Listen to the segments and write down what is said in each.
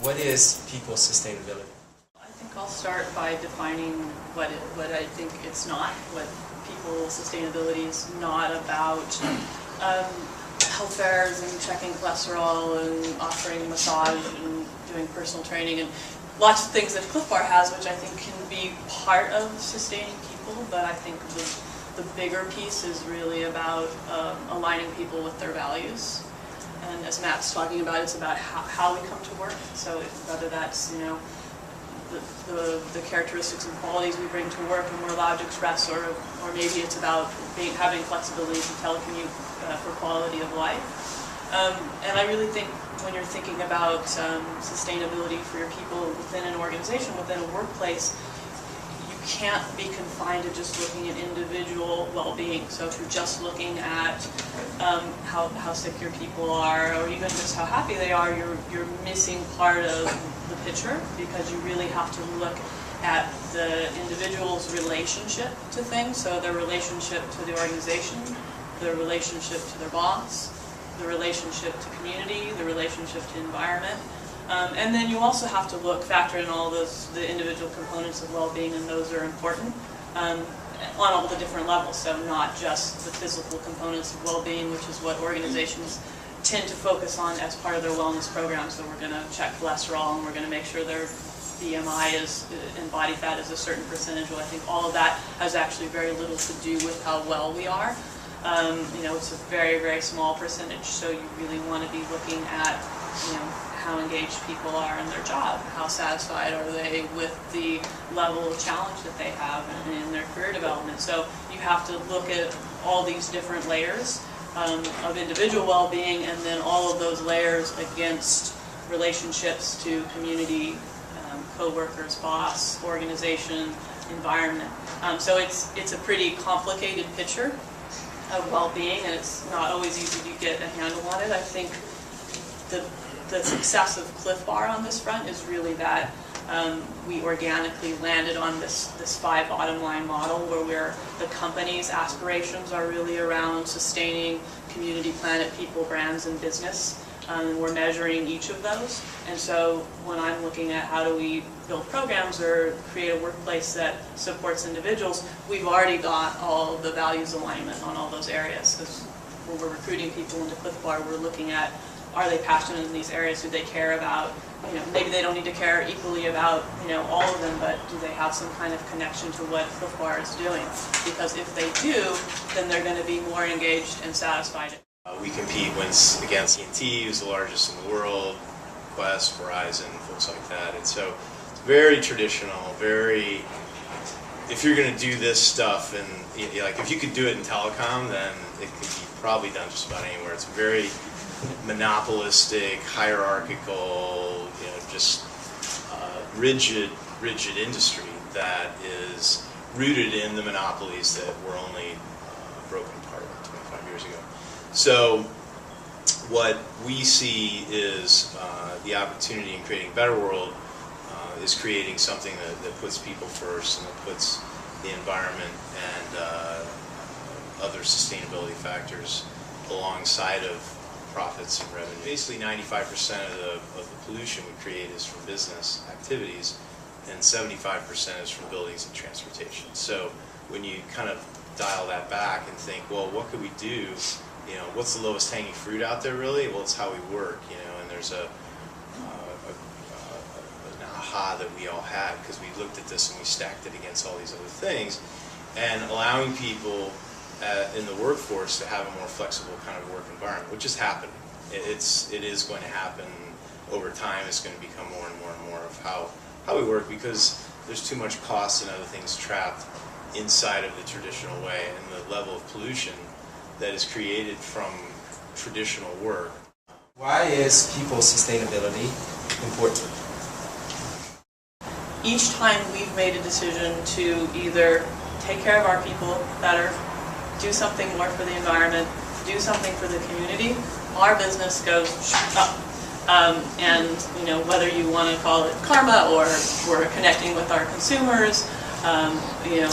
What is people's sustainability? I think I'll start by defining what I think it's not. What people's sustainability is not about health fairs and checking cholesterol and offering massage and doing personal training and lots of things that Clif Bar has, which I think can be part of sustaining people. But I think the bigger piece is really about aligning people with their values. And as Matt's talking about, it's about how we come to work. So whether that's, you know, the characteristics and qualities we bring to work and we're allowed to express, or maybe it's about having flexibility to telecommute for quality of life. And I really think when you're thinking about sustainability for your people within an organization, within a workplace, you can't be confined to just looking at individual well-being. So if you're just looking at how sick your people are, or even just how happy they are, you're missing part of the picture, because you really have to look at the individual's relationship to things. So their relationship to the organization, their relationship to their boss, the relationship to community, the relationship to environment. And then you also have to factor in all the individual components of well-being, and those are important on all the different levels. So not just the physical components of well-being, which is what organizations tend to focus on as part of their wellness program. So we're going to check cholesterol, and we're going to make sure their BMI and body fat is a certain percentage. Well, I think all of that has actually very little to do with how well we are. You know, it's a very, very small percentage, so you really want to be looking at, you know, how engaged people are in their job, how satisfied are they with the level of challenge that they have in their career development. So you have to look at all these different layers of individual well-being, and then all of those layers against relationships to community, co-workers, boss, organization, environment. So it's a pretty complicated picture of well-being, and it's not always easy to get a handle on it. I think the success of Clif Bar on this front is really that we organically landed on this 5 bottom line model, where the company's aspirations are really around sustaining community, planet, people, brands, and business. And we're measuring each of those. And so when I'm looking at how do we build programs or create a workplace that supports individuals, we've already got all of the values alignment on all those areas. Because when we're recruiting people into Clif Bar, we're looking at, are they passionate in these areas? Do they care about, you know, maybe they don't need to care equally about, you know, all of them, but do they have some kind of connection to what Clif Bar is doing? Because if they do, then they're going to be more engaged and satisfied. We compete against AT&T, who's the largest in the world, Qwest, Verizon, folks like that. And so it's very traditional, very, if you're going to do this stuff, and like if you could do it in telecom, then it could be probably done just about anywhere. It's very monopolistic, hierarchical, you know, just rigid industry that is rooted in the monopolies that were only broken apart like 25 years ago. So what we see is the opportunity in creating a better world is creating something that puts people first, and that puts the environment and other sustainability factors alongside of profits and revenue. Basically 95% of the pollution we create is from business activities, and 75% is from buildings and transportation. So when you kind of dial that back and think, well, what could we do? You know, what's the lowest hanging fruit out there really? Well, it's how we work, you know, and there's an aha that we all had, because we looked at this and we stacked it against all these other things, and allowing people in the workforce to have a more flexible kind of work environment, which is happening. It is going to happen over time. It's going to become more and more and more of how we work, because there's too much cost and other things trapped inside of the traditional way, and the level of pollution that is created from traditional work. Why is people's sustainability important? Each time we've made a decision to either take care of our people better, do something more for the environment, do something for the community, our business goes up. And you know, whether you want to call it karma or we're connecting with our consumers, you know,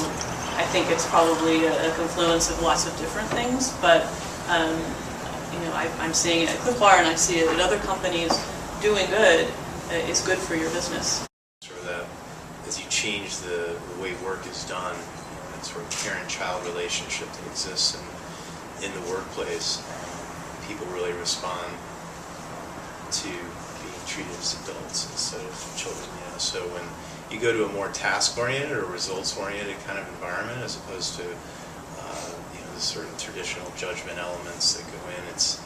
I think it's probably a confluence of lots of different things, but you know, I'm seeing it at Clif Bar, and I see it at other companies doing good, is good for your business. Sort of that, as you change the way work is done, that sort of parent-child relationship that exists in the workplace, people really respond to being treated as adults instead of children. So when you go to a more task-oriented or results-oriented kind of environment, as opposed to the certain traditional judgment elements that go in, it's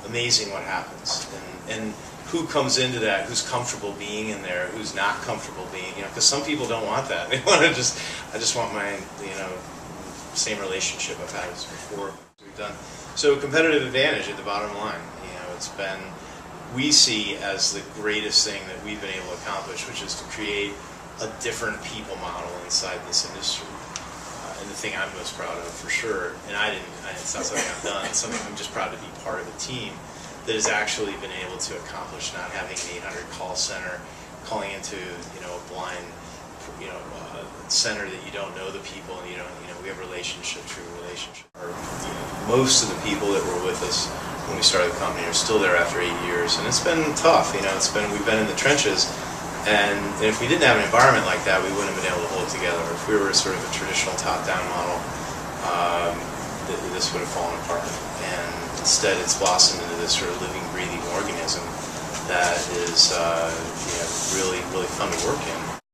amazing what happens, and who comes into that, who's comfortable being in there, who's not comfortable being, because some people don't want that. They want to I just want my, same relationship I've had as before. We've done so. Competitive advantage at the bottom line. It's been, we see as the greatest thing that we've been able to accomplish, which is to create a different people model inside this industry. And the thing I'm most proud of, for sure, and it's not something I've done, it's something I'm just proud to be part of a team that has actually been able to accomplish not having an 800 call center, calling into, a blind, center that you don't know the people, and we have relationship, true relationship. Most of the people that were with us when we started the company are still there after 8 years, and it's been tough. We've been in the trenches, and if we didn't have an environment like that, we wouldn't have been able to hold it together. If we were sort of a traditional top-down model, this would have fallen apart. And instead, it's blossomed into this sort of living, breathing organism that is really, really fun to work in.